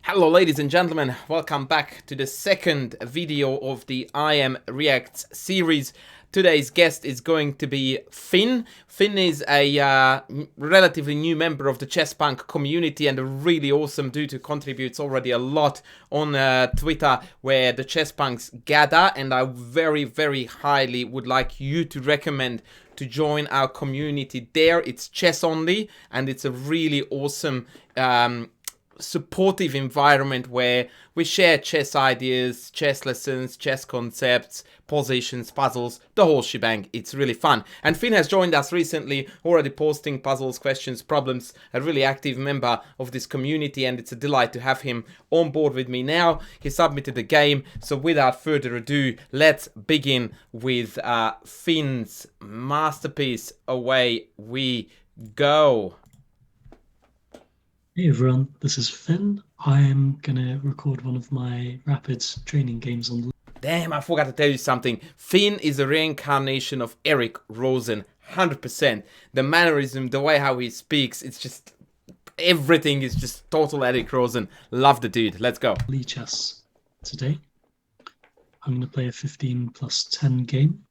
Hello ladies and gentlemen, welcome back to the second video of the I Am Reacts series. Today's guest is going to be Fionn. Fionn is a relatively new member of the chess punk community and a really awesome dude who contributes already a lot on Twitter where the chess punks gather, and I very highly would like you to recommend to join our community there. It's chess only and it's a really awesome supportive environment where we share chess ideas, chess lessons, chess concepts, positions, puzzles, the whole shebang. It's really fun. And Fionn has joined us recently, already posting puzzles, questions, problems, a really active member of this community, and it's a delight to have him on board with me now. He submitted the game, so without further ado, let's begin with Fionn's masterpiece. Away we go. Hey everyone, this is Finn. I am gonna record one of my Rapids training games on. Damn, I forgot to tell you something. Fionn is a reincarnation of Eric Rosen, 100%. The mannerism, the way how he speaks, it's just... everything is just total Eric Rosen. Love the dude. Let's go. Lichess today. I'm gonna play a 15 plus 10 game.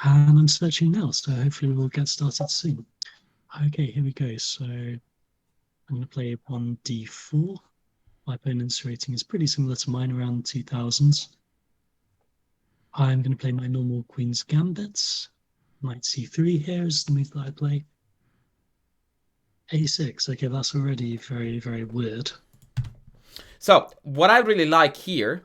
And I'm searching now, so hopefully we'll get started soon. Okay, here we go. So I'm going to play on d4. My opponent's rating is pretty similar to mine, around 2000s. I'm going to play my normal Queen's Gambits. Knight c3 here is the move that I play. a6. Okay, that's already very weird. So, what I really like here...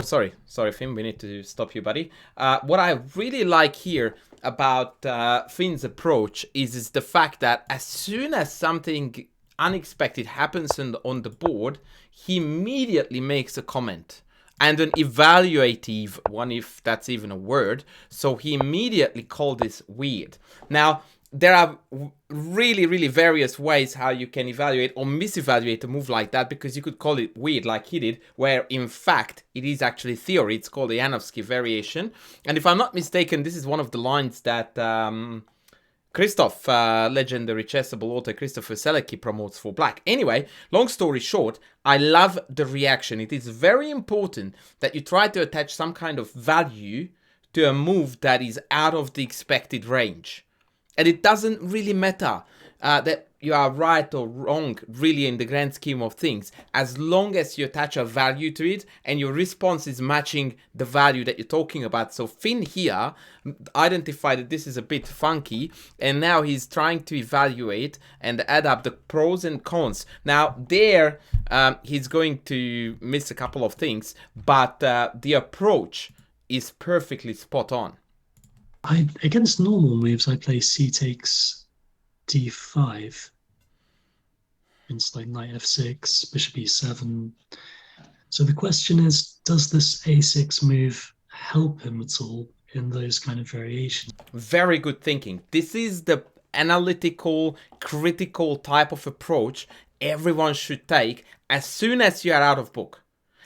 sorry, Fionn, we need to stop you, buddy. What I really like here about Fionn's approach is the fact that as soon as something unexpected happens on the board, he immediately makes a comment. And an evaluative one, if that's even a word. So he immediately called this weird. Now, there are really various ways how you can evaluate or misevaluate a move like that, because you could call it weird like he did, where in fact it is actually theory. It's called the Janowski variation. And if I'm not mistaken, this is one of the lines that Christoph, legendary chessable author Christopher Selecki, promotes for black. Anyway, long story short, I love the reaction. It is very important that you try to attach some kind of value to a move that is out of the expected range. And it doesn't really matter that you are right or wrong, really, in the grand scheme of things, as long as you attach a value to it and your response is matching the value that you're talking about. So Fionn here identified that this is a bit funky, and now he's trying to evaluate and add up the pros and cons. Now there, he's going to miss a couple of things, but the approach is perfectly spot on. Against normal moves, I play c takes d5. It's like knight f6, bishop e7. So the question is, does this a6 move help him at all in those kind of variations? Very good thinking. This is the analytical, critical type of approach everyone should take as soon as you are out of book.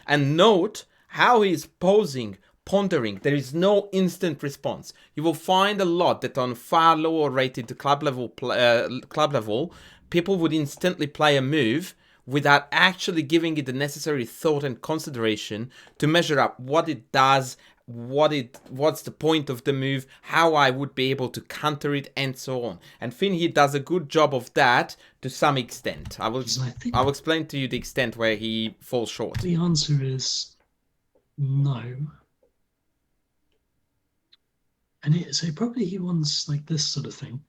And note how he's posing, pondering. There is no instant response. You will find a lot that on far lower rated club level, people would instantly play a move without actually giving it the necessary thought and consideration to measure up what it does, what's the point of the move, how I would be able to counter it, and so on. And Fionn here does a good job of that to some extent. I will explain to you the extent where he falls short. The answer is no. And so probably he wants like this sort of thing.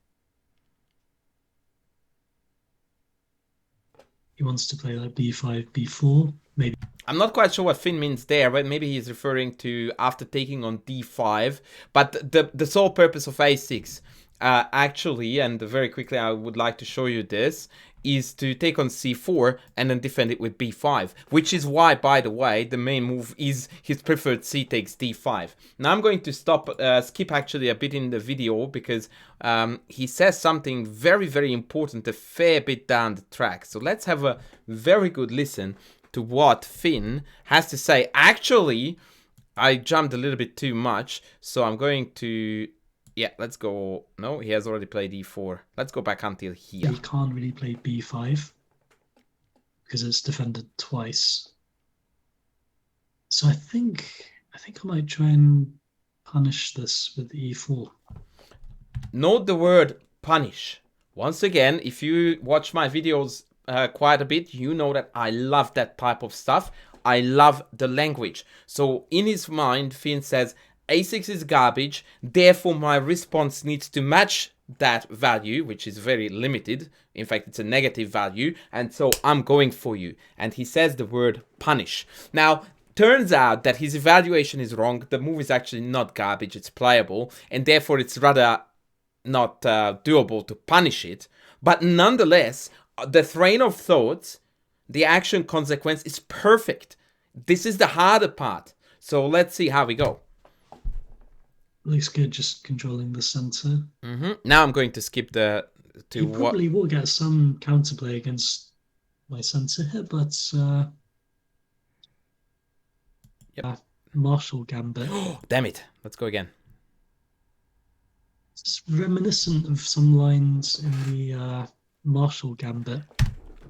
He wants to play like b5, b4, maybe. I'm not quite sure what Fionn means there, but maybe he's referring to after taking on d5. But the sole purpose of a6, actually, and very quickly I would like to show you this, is to take on c4 and then defend it with b5, which is why, by the way, the main move is his preferred c takes d5. Now I'm going to skip actually a bit in the video, because he says something very important a fair bit down the track. So let's have a very good listen to what Fionn has to say. Actually, I jumped a little bit too much, so I'm going to... yeah, let's go. No, he has already played e4. Let's go back until here. He can't really play b5. because it's defended twice. So I think I might try and punish this with e4. Note the word punish. Once again, if you watch my videos quite a bit, you know that I love that type of stuff. I love the language. So in his mind, Fionn says, a6 is garbage, therefore my response needs to match that value, which is very limited. In fact, it's a negative value, and so I'm going for you. And he says the word punish. Now, turns out that his evaluation is wrong. The move is actually not garbage, it's playable, and therefore it's rather not doable to punish it. But nonetheless, the train of thoughts, the action consequence is perfect. This is the harder part. So let's see how we go. Looks good, just controlling the center. Now I'm going to skip the... You probably will get some counterplay against my center here, but... Yep. Marshall Gambit. Damn it. Let's go again. It's reminiscent of some lines in the Marshall Gambit.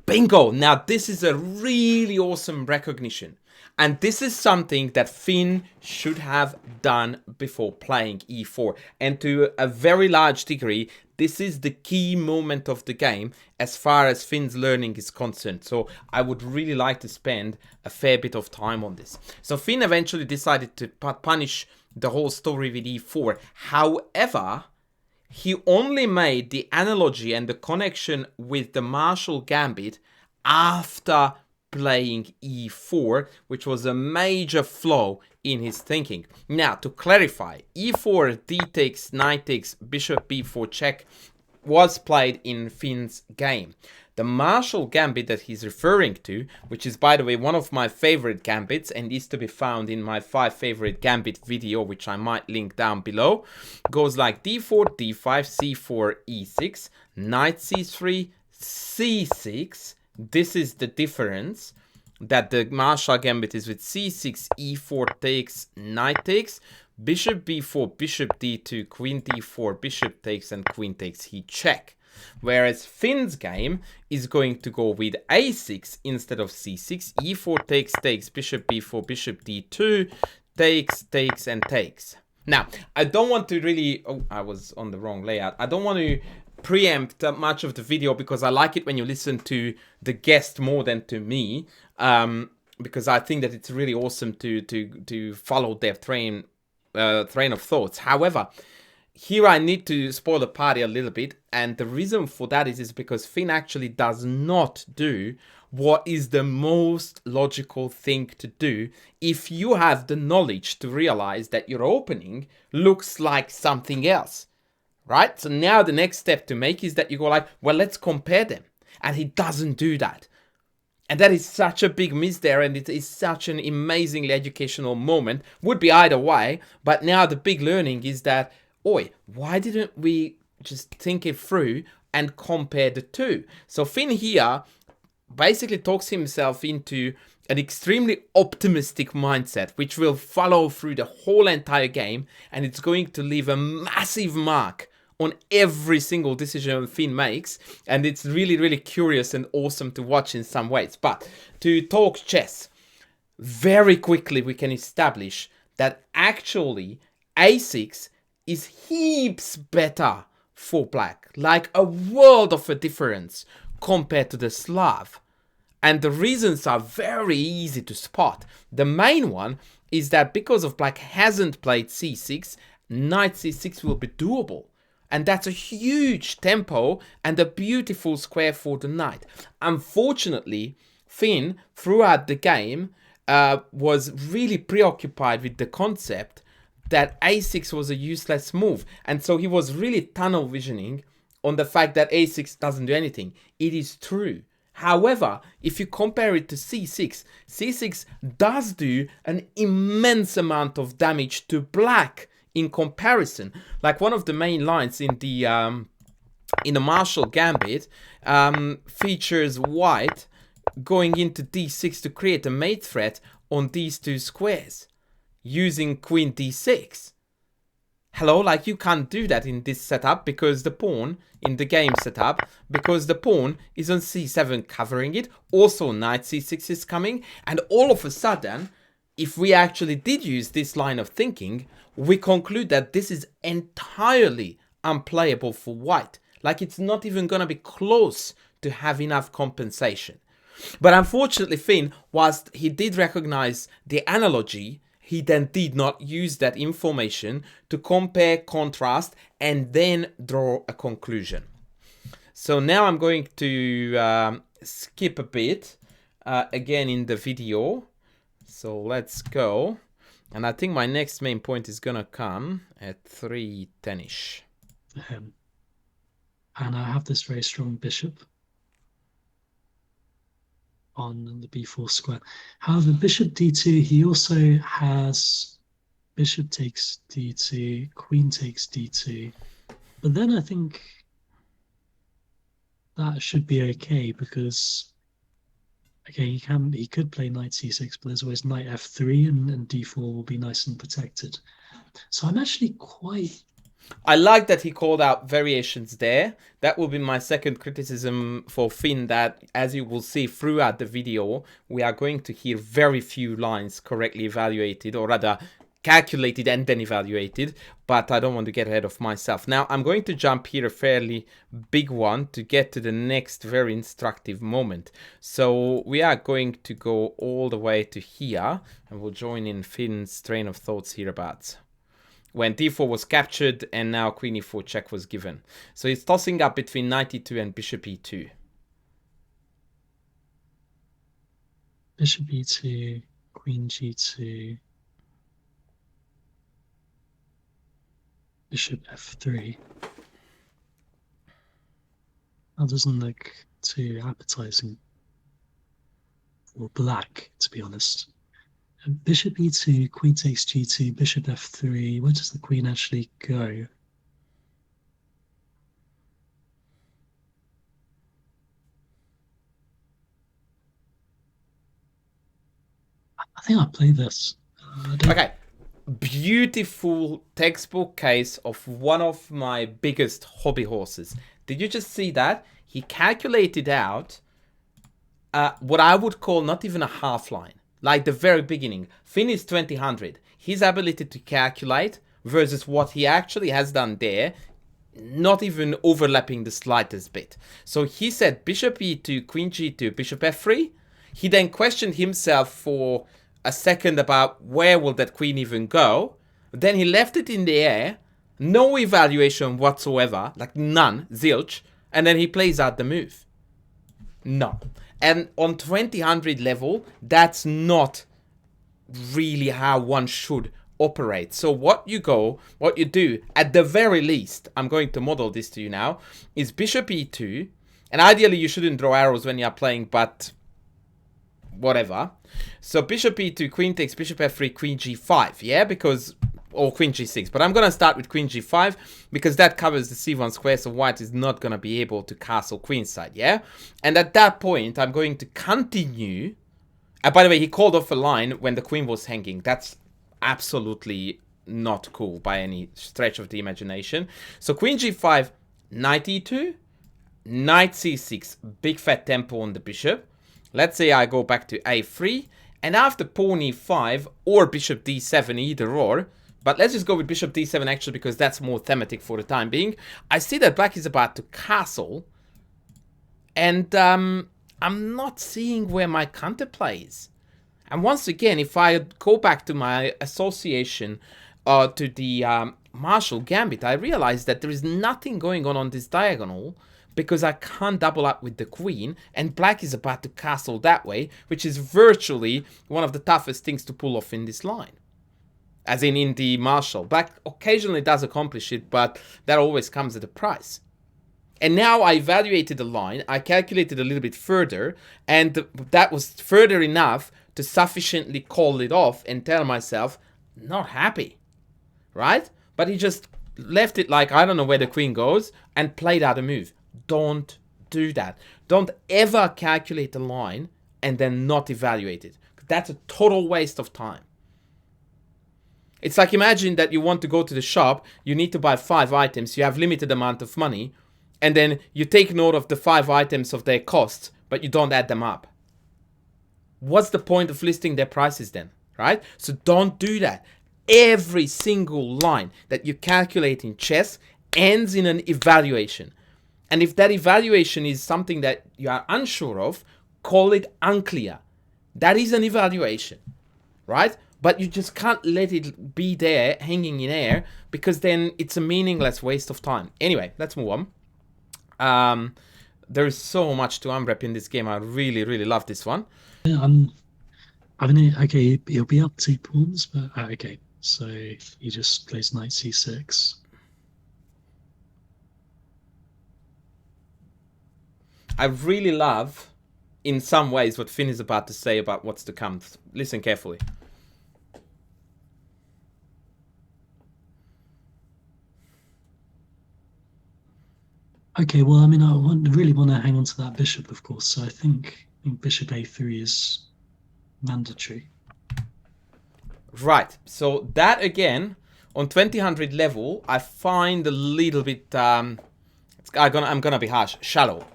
Bingo! Now this is a really awesome recognition. And this is something that Fionn should have done before playing e4. And to a very large degree, this is the key moment of the game as far as Fionn's learning is concerned. So I would really like to spend a fair bit of time on this. So Fionn eventually decided to punish the whole story with e4. However, he only made the analogy and the connection with the Marshall Gambit after playing e4, which was a major flaw in his thinking. Now, to clarify, e4, d takes, knight takes, bishop b4 check was played in Fionn's game. The Marshall Gambit that he's referring to, which is, by the way, one of my favorite gambits and is to be found in my 5 favorite gambit video, which I might link down below, goes like d4, d5, c4, e6, knight c3, c6. This is the difference, that the Marshall Gambit is with c6, e4 takes, knight takes, bishop b4, bishop d2, queen d4, bishop takes, and queen takes, he check. Whereas Fionn's game is going to go with a6 instead of c6, e4 takes, takes, bishop b4, bishop d2, takes, takes, and takes. Now, I don't want to really... Oh, I was on the wrong layout. I don't want to preempt much of the video because I like it when you listen to the guest more than to me, because I think that it's really awesome to follow their train of thoughts. However, here I need to spoil the party a little bit, and the reason for that is because Fionn actually does not do what is the most logical thing to do if you have the knowledge to realize that your opening looks like something else. Right? So now the next step to make is that you go like, well, let's compare them. And he doesn't do that. And that is such a big miss there, and it is such an amazingly educational moment. Would be either way, but now the big learning is that, oi, why didn't we just think it through and compare the two? So Fionn here basically talks himself into an extremely optimistic mindset, which will follow through the whole entire game, and it's going to leave a massive mark on every single decision Fionn makes, and it's really, really curious and awesome to watch in some ways. But to talk chess, very quickly we can establish that actually a6 is heaps better for black, like a world of a difference compared to the Slav. And the reasons are very easy to spot. The main one is that because of black hasn't played c6, knight c6 will be doable. And that's a huge tempo and a beautiful square for the knight. Unfortunately, Fionn, throughout the game, was really preoccupied with the concept that a6 was a useless move. And so he was really tunnel visioning on the fact that a6 doesn't do anything. It is true. However, if you compare it to c6, c6 does do an immense amount of damage to black in comparison. Like one of the main lines in the Marshall Gambit features white going into d6 to create a mate threat on these two squares using queen d6. hello, like you can't do that in this setup because the pawn in the game setup, because the pawn is on c7 covering it. Also knight c6 is coming, and all of a sudden, if we actually did use this line of thinking, we conclude that this is entirely unplayable for white. Like it's not even gonna be close to have enough compensation. But unfortunately, Fionn, whilst he did recognize the analogy, he then did not use that information to compare, contrast, and then draw a conclusion. So now I'm going to skip a bit again in the video. So let's go. And I think my next main point is going to come at 3:10ish. For him. And I have this very strong bishop on the b4 square. However, bishop d2, he also has bishop takes d2, queen takes d2. But then I think that should be okay because, okay, he could play knight c6, but there's always knight f3 and d4 will be nice and protected. So I'm actually quite... I like that he called out variations there. That will be my second criticism for Fionn, that as you will see throughout the video, we are going to hear very few lines correctly evaluated, or rather calculated and then evaluated, but I don't want to get ahead of myself. Now I'm going to jump here a fairly big one to get to the next very instructive moment. So we are going to go all the way to here, and we'll join in Fionn's train of thoughts hereabouts. When d4 was captured and now queen e4 check was given. So he's tossing up between knight e2 and bishop e2. Bishop e2, queen g2, bishop f3. That doesn't look too appetizing for black, to be honest. Bishop e2, queen takes g2, bishop f3. Where does the queen actually go? I think I'll play this. Okay. Beautiful textbook case of one of my biggest hobby horses. Did you just see that? He calculated out what I would call not even a half line. Like the very beginning. Fionn is 2000. His ability to calculate versus what he actually has done there, not even overlapping the slightest bit. So he said bishop e2, queen g2, bishop f3. He then questioned himself for a second about where will that queen even go. Then he left it in the air. No evaluation whatsoever. Like none. Zilch. And then he plays out the move. No. And on 2000 level, that's not really how one should operate. So what you do, at the very least, I'm going to model this to you now, is bishop e2. And ideally, you shouldn't draw arrows when you're playing, but whatever. So bishop e2, queen takes, bishop f3, queen g5, yeah? Because... or queen g6, but I'm going to start with queen g5 because that covers the c1 square, so white is not going to be able to castle queenside, yeah? And at that point, I'm going to continue. And by the way, he called off a line when the queen was hanging. That's absolutely not cool by any stretch of the imagination. So queen g5, knight e2, knight c6, big fat tempo on the bishop. Let's say I go back to a3, and after pawn e5 or bishop d7, either or, but let's just go with bishop d7 actually because that's more thematic for the time being. I see that black is about to castle. And I'm not seeing where my counterplay is. And once again, if I go back to my association to the Marshall Gambit, I realize that there is nothing going on this diagonal because I can't double up with the queen. And black is about to castle that way, which is virtually one of the toughest things to pull off in this line. As in the Marshall. Black occasionally does accomplish it, but that always comes at a price. And now I evaluated the line, I calculated a little bit further, and that was further enough to sufficiently call it off and tell myself, not happy, right? But he just left it like, I don't know where the queen goes, and played out a move. Don't do that. Don't ever calculate the line and then not evaluate it. That's a total waste of time. It's like, imagine that you want to go to the shop, you need to buy 5 items, you have limited amount of money, and then you take note of the 5 items of their costs, but you don't add them up. What's the point of listing their prices then, right? So don't do that. Every single line that you calculate in chess ends in an evaluation. And if that evaluation is something that you are unsure of, call it unclear. That is an evaluation, right? But you just can't let it be there hanging in air, because then it's a meaningless waste of time. Anyway, let's move on. There is so much to unwrap in this game. I really, really love this one. Yeah, I mean, okay, he'll be up 2 pawns, but okay. So he just plays knight c6. I really love, in some ways, what Finn is about to say about what's to come. Listen carefully. Okay, well, I mean, really want to hang on to that bishop, of course. So I think bishop a3 is mandatory. Right. So that, again, on 2000 level, I find a little bit, I'm gonna be harsh, shallow.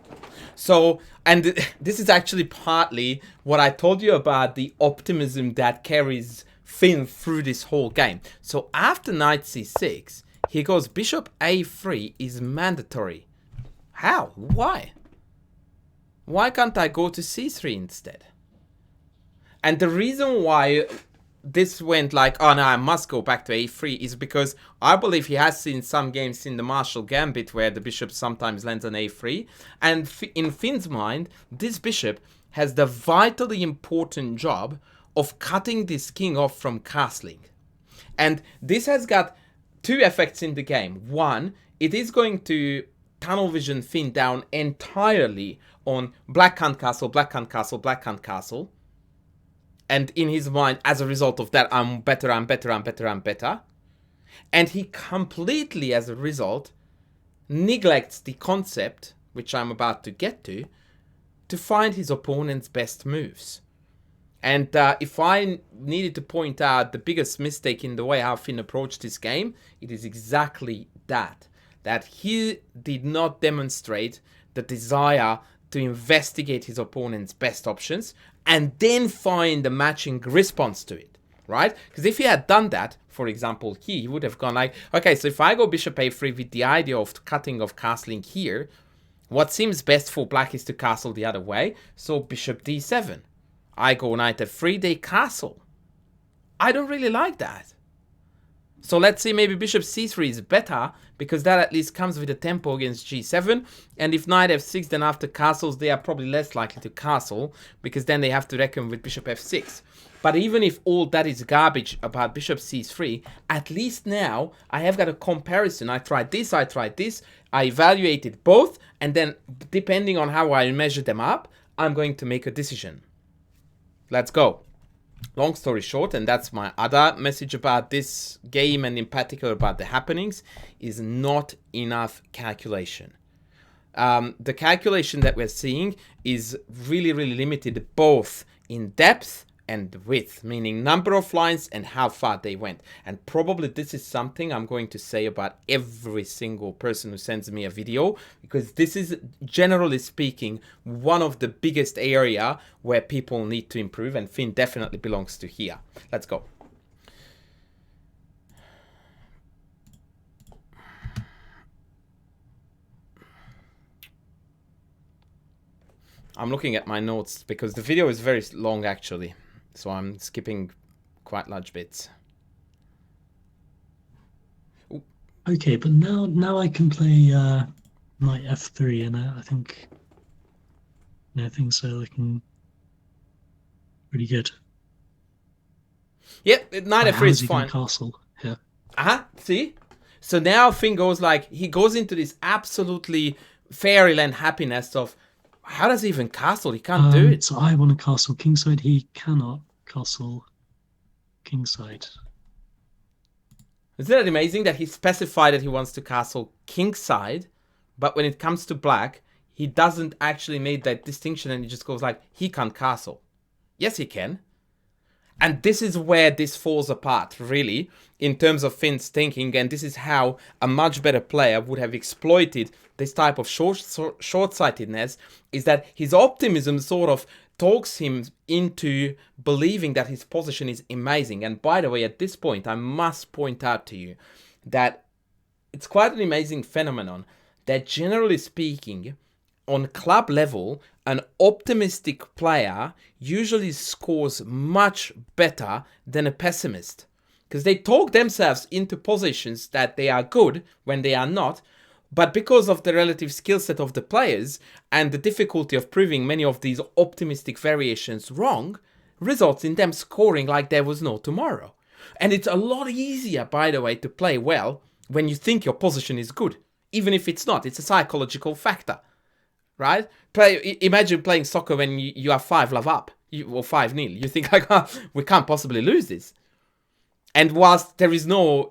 So, and this is actually partly what I told you about the optimism that carries Finn through this whole game. So after knight c6, he goes bishop a3 is mandatory. How? Why? Why can't I go to c3 instead? And the reason why this went like, oh no, I must go back to a3 is because I believe he has seen some games in the Marshall Gambit where the bishop sometimes lands on a3. And in Finn's mind, this bishop has the vitally important job of cutting this king off from castling. And this has got 2 effects in the game. One, it is going to tunnel vision Finn down entirely on black can't castle, black can't castle, black can't castle. And in his mind, as a result of that, I'm better, I'm better, I'm better, I'm better. And he completely, as a result, neglects the concept, which I'm about to get to find his opponent's best moves. And if I needed to point out the biggest mistake in the way how Finn approached this game, it is exactly that. That he did not demonstrate the desire to investigate his opponent's best options and then find a matching response to it, right? Because if he had done that, for example, he would have gone like, okay, so if I go bishop a3 with the idea of cutting off castling here, what seems best for black is to castle the other way, so bishop d7. I go knight f3, they castle. I don't really like that. So let's say maybe bishop c3 is better, because that at least comes with a tempo against g7. And if knight f6, then after castles, they are probably less likely to castle, because then they have to reckon with bishop f6. But even if all that is garbage about bishop c3, at least now I have got a comparison. I tried this, I evaluated both, and then depending on how I measure them up, I'm going to make a decision. Let's go. Long story short, and that's my other message about this game, and in particular about the happenings, is not enough calculation. The calculation that we're seeing is really, really limited, both in depth and width, meaning number of lines and how far they went. And probably this is something I'm going to say about every single person who sends me a video, because this is, generally speaking, one of the biggest area where people need to improve, and Finn definitely belongs to here. Let's go. I'm looking at my notes because the video is very long actually, so I'm skipping quite large bits. Ooh. Okay, but now I can play knight f3, and I think things are looking pretty good. Yep, knight f3 is fine. Castle here. See? So now Finn goes like, he goes into this absolutely fairyland happiness of, how does he even castle? He can't do it. So I want to castle kingside. He cannot castle kingside. Isn't that amazing that he specified that he wants to castle kingside, but when it comes to black, he doesn't actually make that distinction, and he just goes like, he can't castle. Yes, he can. And this is where this falls apart, really, in terms of Finn's thinking. And this is how a much better player would have exploited this type of short-sightedness, is that his optimism sort of talks him into believing that his position is amazing. And by the way, at this point, I must point out to you that it's quite an amazing phenomenon that, generally speaking, on club level, an optimistic player usually scores much better than a pessimist, because they talk themselves into positions that they are good when they are not, but because of the relative skill set of the players and the difficulty of proving many of these optimistic variations wrong, results in them scoring like there was no tomorrow. And it's a lot easier, by the way, to play well when you think your position is good, even if it's not. It's a psychological factor. Right? Imagine playing soccer when you are 5-love up, or 5-0. You think like, oh, we can't possibly lose this. And whilst there is no,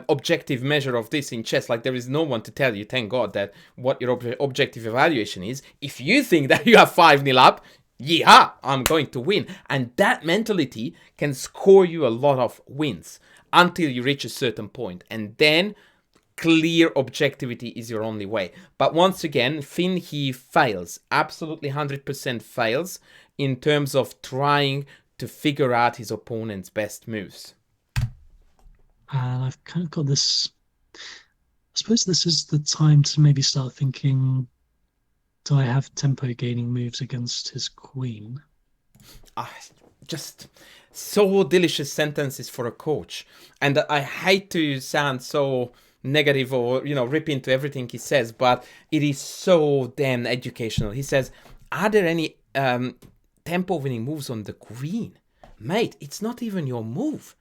objective measure of this in chess, like there is no one to tell you, thank God, that what your objective evaluation is. If you think that you are 5-0 up, yeah, I'm going to win. And that mentality can score you a lot of wins until you reach a certain point. And then clear objectivity is your only way. But once again, Finn, he fails. Absolutely 100% fails in terms of trying to figure out his opponent's best moves. And I've kind of got this... I suppose this is the time to maybe start thinking, do I have tempo gaining moves against his queen? Just so delicious sentences for a coach. And I hate to sound so negative or, rip into everything he says, but it is so damn educational. He says, are there any tempo winning moves on the queen? Mate, it's not even your move.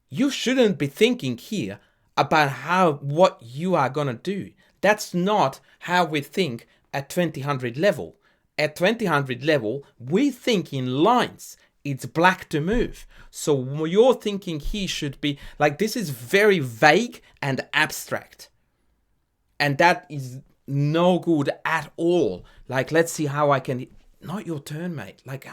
You shouldn't be thinking here about what you are gonna do. That's not how we think at 2000 level. At 2000 level, we think in lines. It's black to move. So your thinking here should be like, this is very vague and abstract. And that is no good at all. Like, let's see how I can... Not your turn, mate. Like,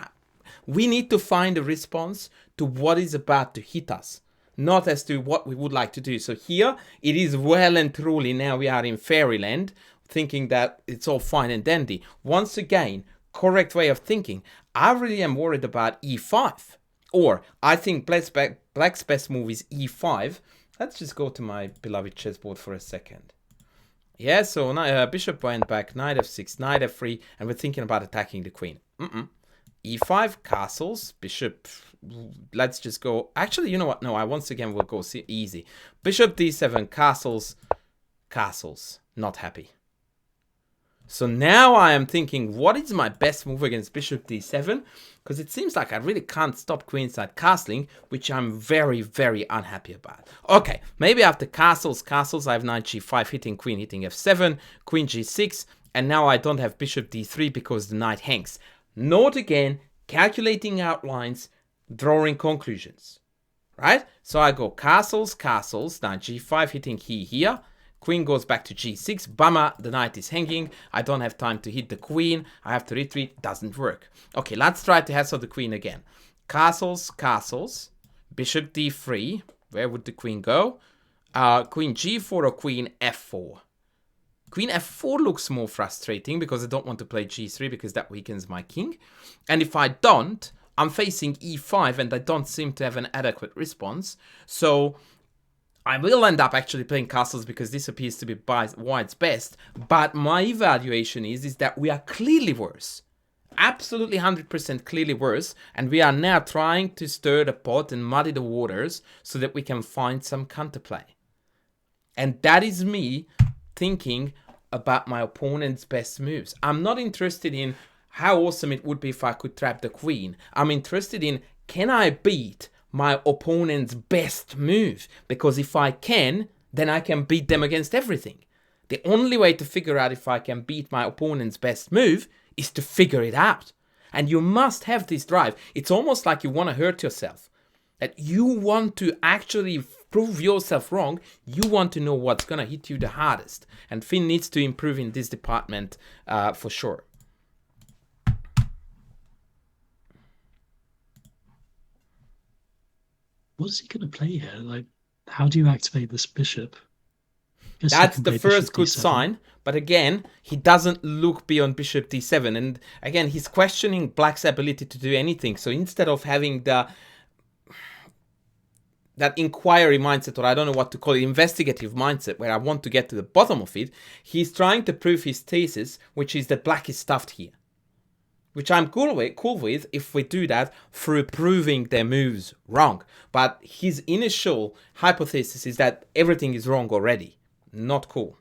we need to find a response to what is about to hit us, not as to what we would like to do. So here, it is well and truly, now we are in fairyland, thinking that it's all fine and dandy. Once again, correct way of thinking. I really am worried about e5. Or, I think Black's best move is e5. Let's just go to my beloved chessboard for a second. Yeah, so bishop went back, knight f6, knight f3, and we're thinking about attacking the queen. E5, castles, bishop, let's just go. Actually, you know what? No, I once again will go easy. Bishop d7, castles, castles, not happy. So now I am thinking, what is my best move against bishop d7? Because it seems like I really can't stop queenside castling, which I'm very, very unhappy about. Okay, maybe after castles, I have knight g5 hitting queen, hitting f7, queen g6, and now I don't have bishop d3 because the knight hangs. Note again, calculating outlines, drawing conclusions, right? So I go castles, knight g5 hitting here. Queen goes back to g6. Bummer, the knight is hanging. I don't have time to hit the queen. I have to retreat. Doesn't work. Okay, let's try to hassle the queen again. Castles. Bishop d3. Where would the queen go? Queen g4 or queen f4? Queen f4 looks more frustrating because I don't want to play g3 because that weakens my king. And if I don't, I'm facing e5 and I don't seem to have an adequate response. So I will end up actually playing castles because this appears to be white's best. But my evaluation is that we are clearly worse. Absolutely 100% clearly worse. And we are now trying to stir the pot and muddy the waters so that we can find some counterplay. And that is me thinking about my opponent's best moves. I'm not interested in how awesome it would be if I could trap the queen. I'm interested in, can I beat my opponent's best move? Because if I can, then I can beat them against everything. The only way to figure out if I can beat my opponent's best move is to figure it out. And you must have this drive. It's almost like you want to hurt yourself. That you want to actually prove yourself wrong. You want to know what's going to hit you the hardest. And Finn needs to improve in this department for sure. what is he going to play here? Like, how do you activate this bishop? That's the first good sign, but again, he doesn't look beyond bishop d7, and again, he's questioning black's ability to do anything. So instead of having that inquiry mindset, or I don't know what to call it, investigative mindset, where I want to get to the bottom of it, he's trying to prove his thesis, which is that black is stuffed here. Which I'm cool with if we do that through proving their moves wrong. But his initial hypothesis is that everything is wrong already. Not cool.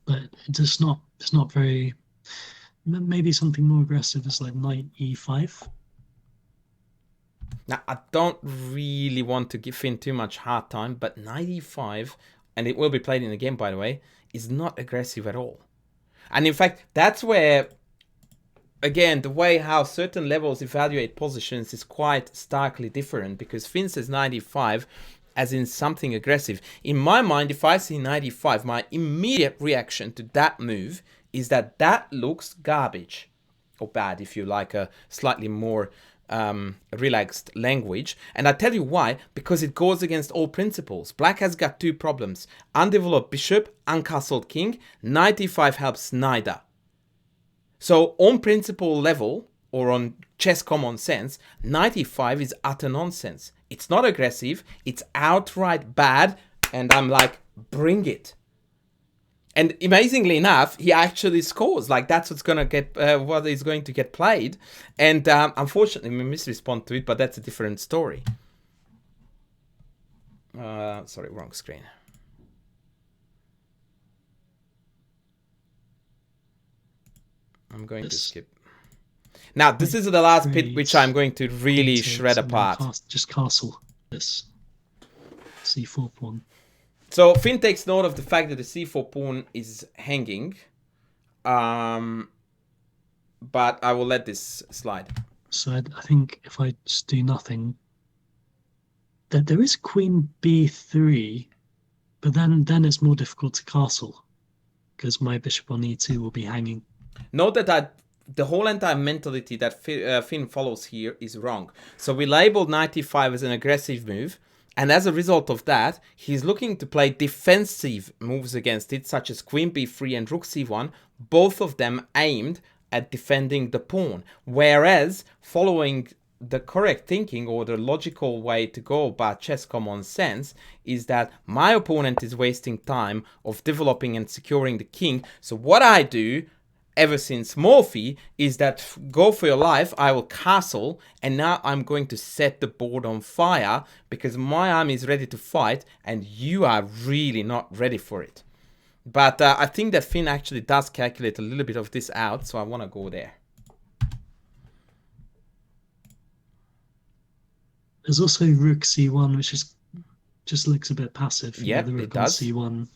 But it's not very... Maybe something more aggressive is like knight e5. Now, I don't really want to give Finn too much hard time, but knight e5, and it will be played in the game, by the way, is not aggressive at all. And in fact, that's where, again, the way how certain levels evaluate positions is quite starkly different, because Finn says knight e5 as in something aggressive. In my mind, if I see knight e5, my immediate reaction to that move is that that looks garbage. Or bad, if you like a slightly more relaxed language. And I tell you why, because it goes against all principles. Black has got two problems: undeveloped bishop, uncastled king. Knight e5 helps neither. So on principle level, or on chess common sense, knight e5 is utter nonsense. It's not aggressive, it's outright bad, and I'm like, bring it. And amazingly enough, he actually scores. Like, that's what's gonna get, what is going to get played. And unfortunately, we misrespond to it, but that's a different story. Sorry, wrong screen. I'm going to skip. Now, this is the last bit which I'm going to really shred apart. Just castle this c4 pawn. So Finn takes note of the fact that the c4 pawn is hanging. But I will let this slide. So I think if I just do nothing, that there is queen b3, but then it's more difficult to castle because my bishop on e2 will be hanging. Note that the whole entire mentality that Finn follows here is wrong. So we labeled knight e5 as an aggressive move, and as a result of that, he's looking to play defensive moves against it, such as queen b3 and rook c1, both of them aimed at defending the pawn. Whereas, following the correct thinking, or the logical way to go about chess common sense, is that my opponent is wasting time of developing and securing the king. So what I do, ever since Morphy, is that go for your life, I will castle, and now I'm going to set the board on fire because my army is ready to fight and you are really not ready for it. But I think that Finn actually does calculate a little bit of this out, so I want to go there. There's also rook c1, which is just looks a bit passive. Yeah, the rook it does. On c1,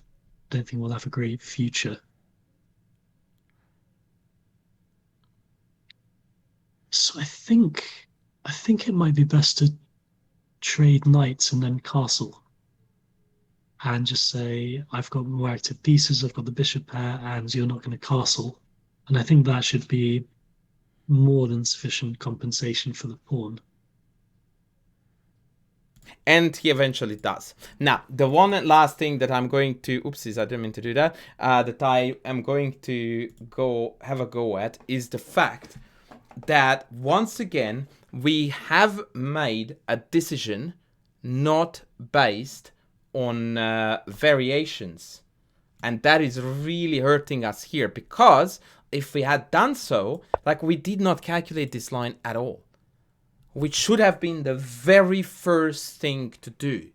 don't think we'll have a great future. So I think it might be best to trade knights and then castle. And just say, I've got more active pieces, I've got the bishop pair, and you're not going to castle. And I think that should be more than sufficient compensation for the pawn. And he eventually does. Now, the one last thing that I'm going to, oopsies, I didn't mean to do that, that I am going to have a go at is the fact that once again, we have made a decision not based on variations. And that is really hurting us here, because if we had done so, like, we did not calculate this line at all, which should have been the very first thing to do.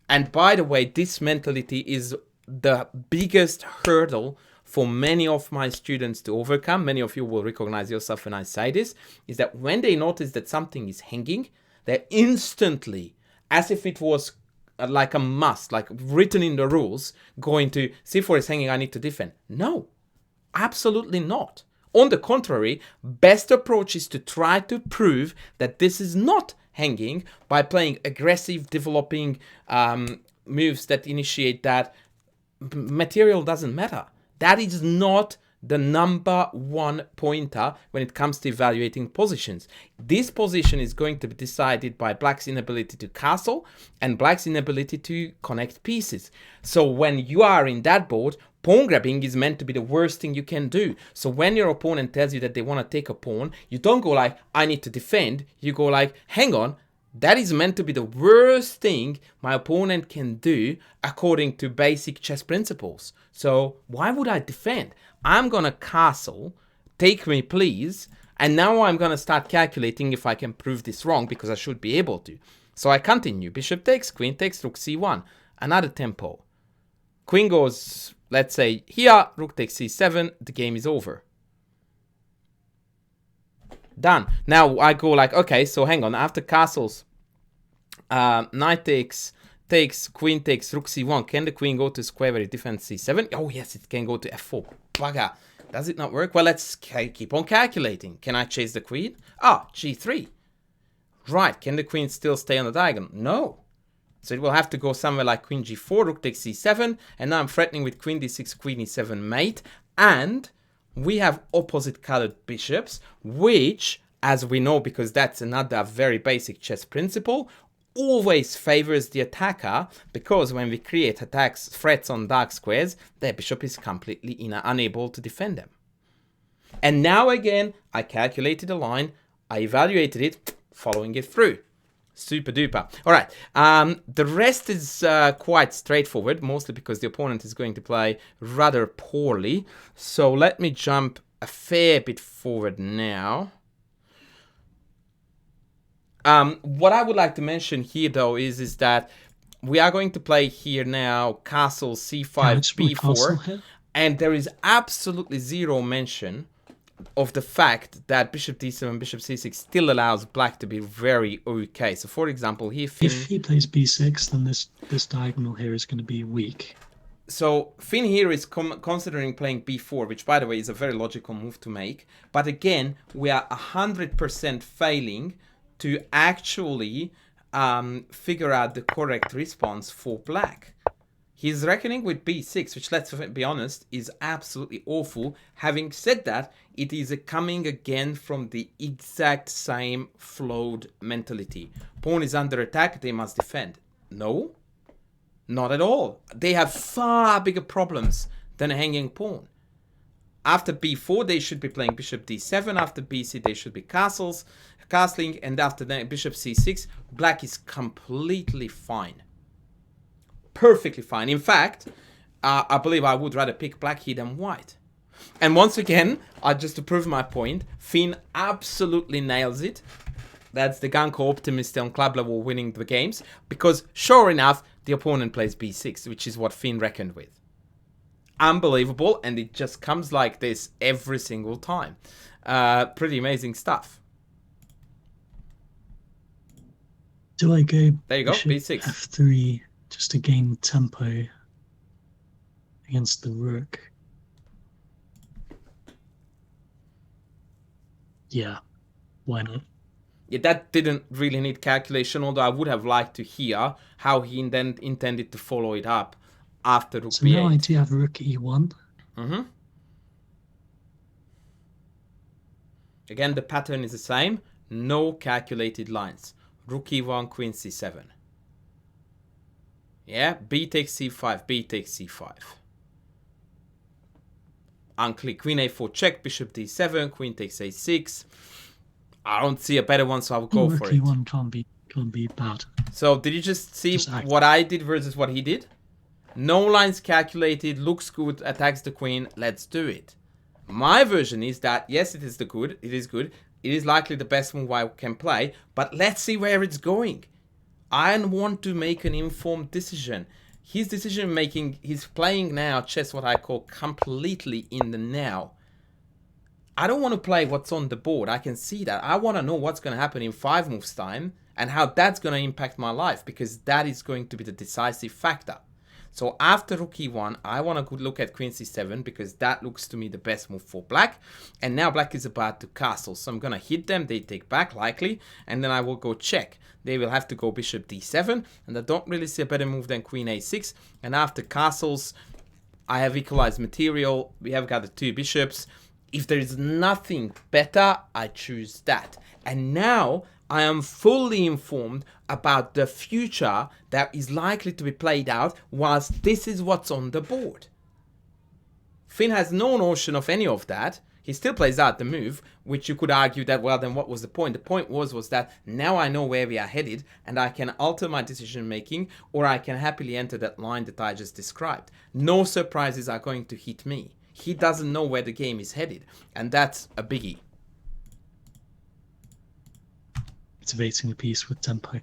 And by the way, this mentality is the biggest hurdle for many of my students to overcome. Many of you will recognize yourself when I say this, is that when they notice that something is hanging, they're instantly, as if it was like a must, like written in the rules, going to c4 is hanging, I need to defend. No, absolutely not. On the contrary, best approach is to try to prove that this is not hanging by playing aggressive, developing moves that initiate that. Material doesn't matter. That is not the number one pointer when it comes to evaluating positions. This position is going to be decided by black's inability to castle and black's inability to connect pieces. So when you are in that board, pawn grabbing is meant to be the worst thing you can do. So when your opponent tells you that they want to take a pawn, you don't go like, I need to defend. You go like, hang on, that is meant to be the worst thing my opponent can do according to basic chess principles. So why would I defend? I'm gonna castle, take me please, and now I'm gonna start calculating if I can prove this wrong, because I should be able to. So I continue. Bishop takes, queen takes, rook c1. Another tempo. Queen goes, let's say here, rook takes c7, the game is over. Done. Now I go like, okay, so hang on, after castles, knight takes, queen takes, rook c1. Can the queen go to square where it defends c7? Oh yes, it can go to f4. Bugger. Does it not work? Well, let's keep on calculating. Can I chase the queen? Ah, g3. Right, can the queen still stay on the diagonal? No. So it will have to go somewhere like queen g4, rook takes c7, and now I'm threatening with queen d6, queen e7 mate, and we have opposite colored bishops, which, as we know, because that's another very basic chess principle, always favors the attacker, because when we create attacks, threats on dark squares, their bishop is completely unable to defend them. And now again, I calculated a line, I evaluated it, following it through. Super duper. All right. The rest is quite straightforward, mostly because the opponent is going to play rather poorly. So let me jump a fair bit forward now. What I would like to mention here, though, is that we are going to play here now castle c5, b4, and there is absolutely zero mention of the fact that bishop d7, bishop c6 still allows black to be very okay. So for example, here if he plays b6, then this diagonal here is going to be weak. So Finn here is considering playing b4, which by the way is a very logical move to make. But again, we are 100% failing to actually figure out the correct response for black. He's reckoning with b6, which, let's be honest, is absolutely awful. Having said that, it is coming again from the exact same flawed mentality. Pawn is under attack, they must defend. No, not at all. They have far bigger problems than a hanging pawn. After b4, they should be playing bishop d7. After bc, they should be castling. And after that, bishop c6, black is completely fine. Perfectly fine. In fact, I believe I would rather pick black here than white. And once again, just to prove my point, Finn absolutely nails it. That's the Ganko optimist on club level winning the games. Because sure enough, the opponent plays b6, which is what Finn reckoned with. Unbelievable, and it just comes like this every single time. Pretty amazing stuff. Do I go? There you go, b6. f3 just to gain tempo against the rook? Yeah, why not? Yeah, that didn't really need calculation, although I would have liked to hear how he intended to follow it up after rook so b8. So now I do have rook e1. Again, the pattern is the same. No calculated lines. Rook e1, queen c7. Yeah, b takes c5, b takes c5. Unclick, queen a4 check, bishop d7, queen takes a6. I don't see a better one, so I will go for it. Rook e1 can't be bad. So did you just see what I did versus what he did? No lines calculated, looks good, attacks the queen, let's do it. My version is that, yes, it is good, it is likely the best move I can play, but let's see where it's going. I want to make an informed decision. His decision making, he's playing now chess what I call completely in the now. I don't want to play what's on the board. I can see that. I want to know what's going to happen in 5 moves time and how that's going to impact my life, because that is going to be the decisive factor. So after rook e1, I want to look at queen c7 because that looks to me the best move for black. And now black is about to castle. So I'm going to hit them. They take back likely. And then I will go check. They will have to go bishop d7. And I don't really see a better move than queen a6. And after castles, I have equalized material. We have got the 2 bishops. If there is nothing better, I choose that. And now I am fully informed about the future that is likely to be played out whilst this is what's on the board. Finn has no notion of any of that. He still plays out the move, which you could argue that, well, then what was the point? The point was that now I know where we are headed and I can alter my decision making, or I can happily enter that line that I just described. No surprises are going to hit me. He doesn't know where the game is headed, and that's a biggie. Activating a piece with tempo.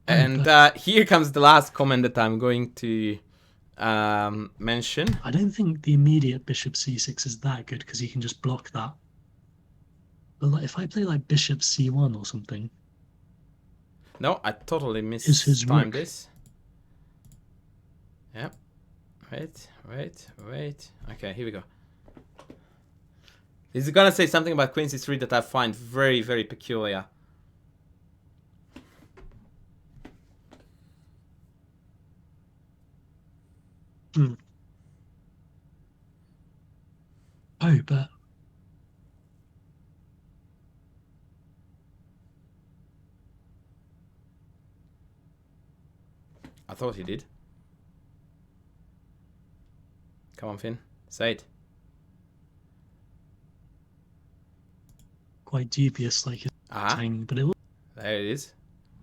And here comes the last comment that I'm going to mention. I don't think the immediate bishop c6 is that good because he can just block that. But like, if I play like bishop c1 or something. No, I totally mistimed this. Yep. Wait. Okay, here we go. He's gonna say something about queen c3 that I find very, very peculiar. Oh, but I thought he did. Come on, Finn. Say it. Quite dubious, like his tiny, but it will. There it is.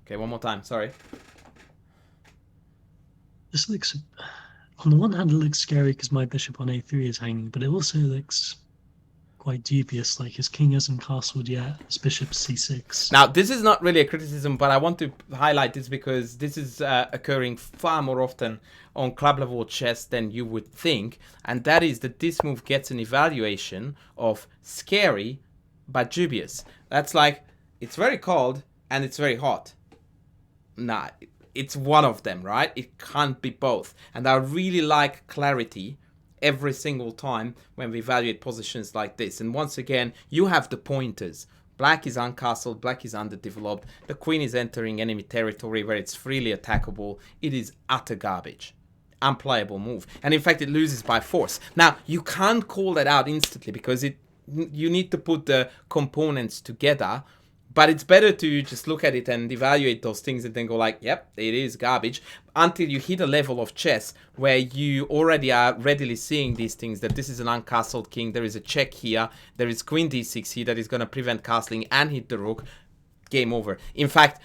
Okay, one more time. Sorry. This looks, on the one hand, it looks scary because my bishop on a3 is hanging, but it also looks quite dubious, like his king hasn't castled yet, his bishop c6. Now, this is not really a criticism, but I want to highlight this because this is occurring far more often on club level chess than you would think, and that is that this move gets an evaluation of scary but dubious. That's like, it's very cold and it's very hot. Nah, it's one of them, right? It can't be both. And I really like clarity every single time when we evaluate positions like this. And once again, you have the pointers. Black is uncastled, black is underdeveloped. The queen is entering enemy territory where it's freely attackable. It is utter garbage. Unplayable move. And in fact, it loses by force. Now, you can't call that out instantly because you need to put the components together. But it's better to just look at it and evaluate those things and then go like, yep, it is garbage, until you hit a level of chess where you already are readily seeing these things, that this is an uncastled king, there is a check here, there is queen d6 here that is going to prevent castling and hit the rook. Game over. In fact,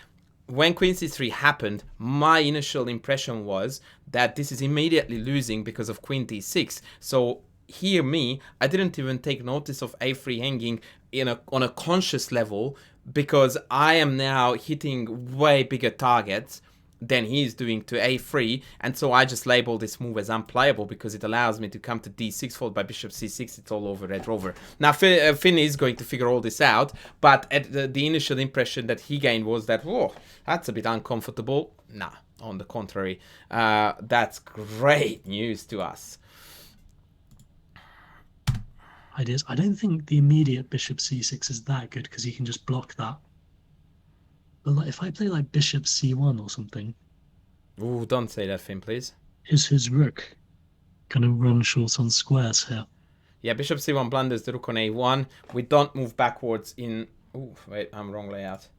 when queen c3 happened, my initial impression was that this is immediately losing because of queen d6. So hear me, I didn't even take notice of a3 hanging on a conscious level, because I am now hitting way bigger targets than he's doing to a3, and so I just label this move as unplayable because it allows me to come to d6 followed by bishop c6. It's all over red rover. Now Finn is going to figure all this out, but at the initial impression that he gained was that, whoa, that's a bit uncomfortable. Nah, on the contrary, that's great news to us. I don't think the immediate bishop c6 is that good because he can just block that. But like, if I play like bishop c1 or something. Ooh, don't say that, Finn, please. Is his rook going to run short on squares here? Yeah, bishop c1 blunders the rook on a1. We don't move backwards in... Ooh, wait, I'm wrong layout.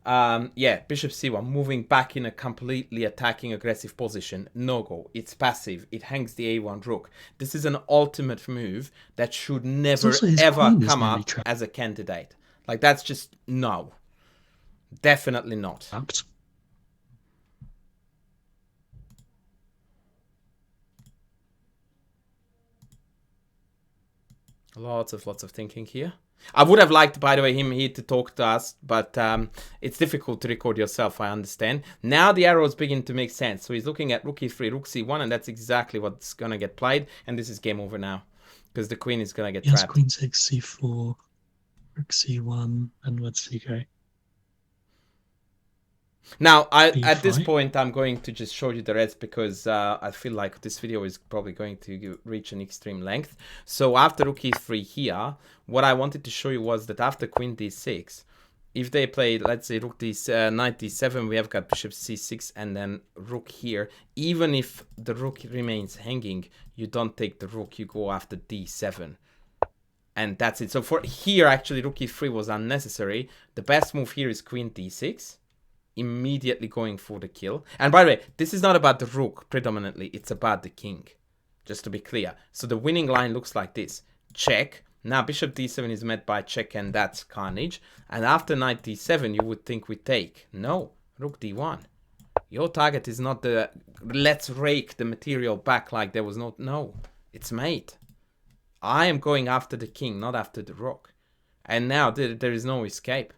Yeah, bishop c1, moving back in a completely attacking aggressive position. No go. It's passive. It hangs the a1 rook. This is an ultimate move that should never ever come up as a candidate. Like, that's just no. Definitely not. Lots of thinking here. I would have liked, by the way, him here to talk to us, but it's difficult to record yourself, I understand. Now the arrows begin to make sense. So he's looking at rook e3, rook c1, and that's exactly what's going to get played. And this is game over now, because the queen is going to get trapped. Queen takes c4, rook c1, and where'd c go? Now, at this point, I'm going to just show you the rest because I feel like this video is probably going to reach an extreme length. So after rook e3 here, what I wanted to show you was that after queen d6, if they play, let's say, rook knight d7, we have got bishop c6 and then rook here. Even if the rook remains hanging, you don't take the rook, you go after d7. And that's it. So for here, actually, rook e3 was unnecessary. The best move here is queen d6. Immediately going for the kill. And by the way, this is not about the rook predominantly. It's about the king. Just to be clear. So the winning line looks like this. Check. Now bishop d7 is met by check, and that's carnage. And after knight d7, you would think we take. No. Rook d1. Your target is not the let's rake the material back like there was no. It's mate. I am going after the king, not after the rook. And now there is no escape.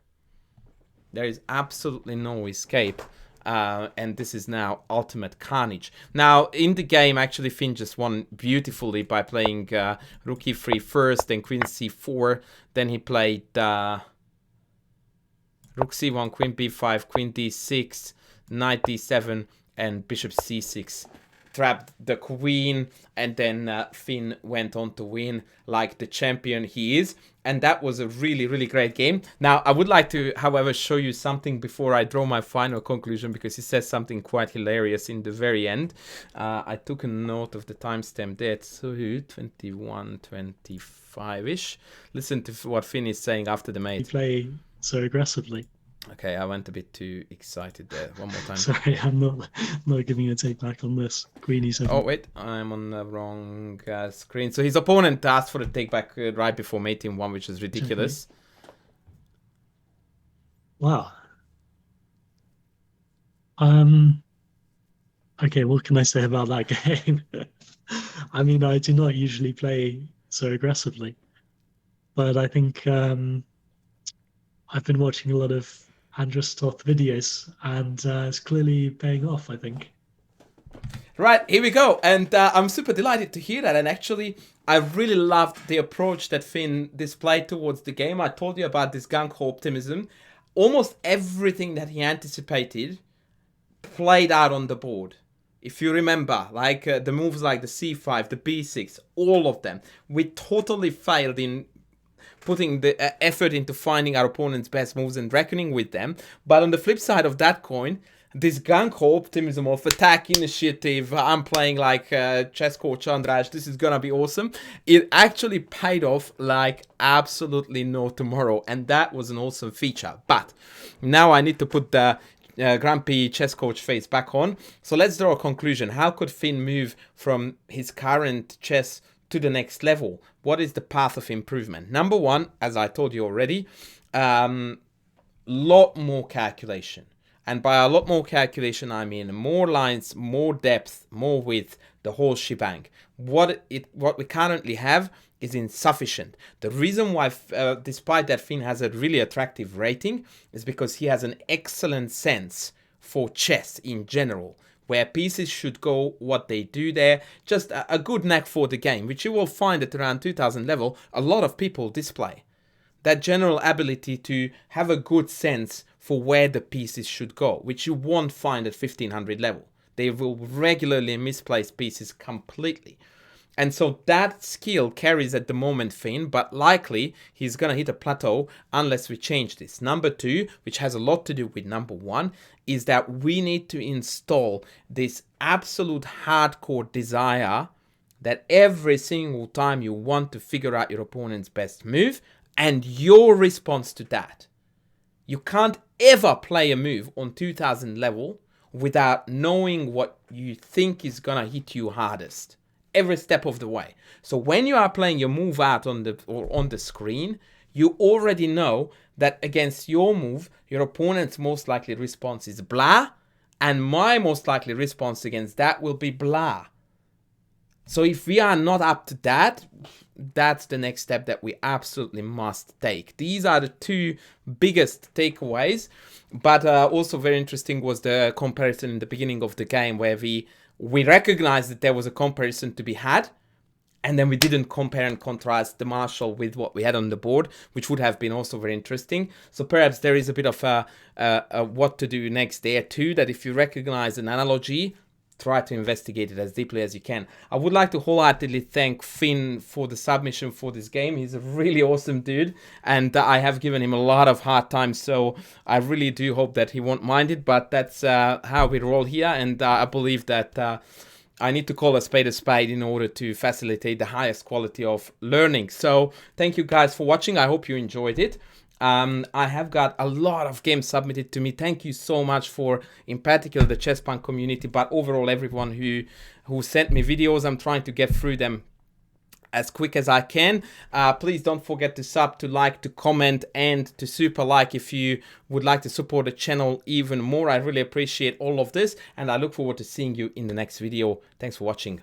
There is absolutely no escape. And this is now ultimate carnage. Now, in the game, actually, Fionn just won beautifully by playing rook e3 first, then queen c4. Then he played rook c1, queen b5, queen d6, knight d7, and bishop c6. Trapped the queen, and then Fionn went on to win like the champion he is. And that was a really, really great game. Now, I would like to, however, show you something before I draw my final conclusion, because he says something quite hilarious in the very end. I took a note of the timestamp there. It's 21:25-ish. Listen to what Fionn is saying after the mate. You play so aggressively. Okay, I went a bit too excited there. One more time. Sorry, I'm not giving you a take back on this. Queen e7. Oh, wait, I'm on the wrong screen. So his opponent asked for a take back right before mating one, which is ridiculous. Wow. Okay, what can I say about that game? I mean, I do not usually play so aggressively, but I think I've been watching a lot of Andrus Toth videos, and it's clearly paying off, I think. Right, here we go. And I'm super delighted to hear that. And actually, I really loved the approach that Fionn displayed towards the game. I told you about this gung-ho optimism. Almost everything that he anticipated played out on the board. If you remember, like the moves like the c5, the b6, all of them. We totally failed in putting the effort into finding our opponent's best moves and reckoning with them. But on the flip side of that coin, this gung-ho optimism of attack initiative, I'm playing like chess coach András, this is gonna be awesome. It actually paid off like absolutely no tomorrow, and that was an awesome feature. But now I need to put the grumpy chess coach face back on. So let's draw a conclusion. How could Fionn move from his current chess to the next level? What is the path of improvement? Number one, as I told you already, lot more calculation. And by a lot more calculation, I mean more lines, more depth, more width, the whole shebang. What we currently have is insufficient. The reason why, despite that Fionn has a really attractive rating, is because he has an excellent sense for chess in general, where pieces should go, what they do there, just a good knack for the game, which you will find at around 2000 level, a lot of people display. That general ability to have a good sense for where the pieces should go, which you won't find at 1500 level. They will regularly misplace pieces completely. And so that skill carries at the moment Fionn, but likely he's going to hit a plateau unless we change this. Number two, which has a lot to do with number one, is that we need to install this absolute hardcore desire that every single time you want to figure out your opponent's best move and your response to that. You can't ever play a move on 2000 level without knowing what you think is going to hit you hardest every step of the way. So when you are playing your move out on the screen, you already know that against your move, your opponent's most likely response is blah, and my most likely response against that will be blah. So if we are not up to that, that's the next step that we absolutely must take. These are the two biggest takeaways. But also very interesting was the comparison in the beginning of the game, where we recognized that there was a comparison to be had, and then we didn't compare and contrast the Marshall with what we had on the board, which would have been also very interesting. So perhaps there is a bit of a what to do next there too, that if you recognize an analogy, try to investigate it as deeply as you can. I would like to wholeheartedly thank Finn for the submission for this game. He's a really awesome dude, and I have given him a lot of hard time, so I really do hope that he won't mind it, but that's how we roll here, and I believe that I need to call a spade in order to facilitate the highest quality of learning. So thank you guys for watching. I hope you enjoyed it. I have got a lot of games submitted to me. Thank you so much for, in particular, the Chesspunk community, but overall everyone who sent me videos. I'm trying to get through them as quick as I can. Please don't forget to sub, to like, to comment, and to super like if you would like to support the channel even more. I really appreciate all of this, and I look forward to seeing you in the next video. Thanks for watching.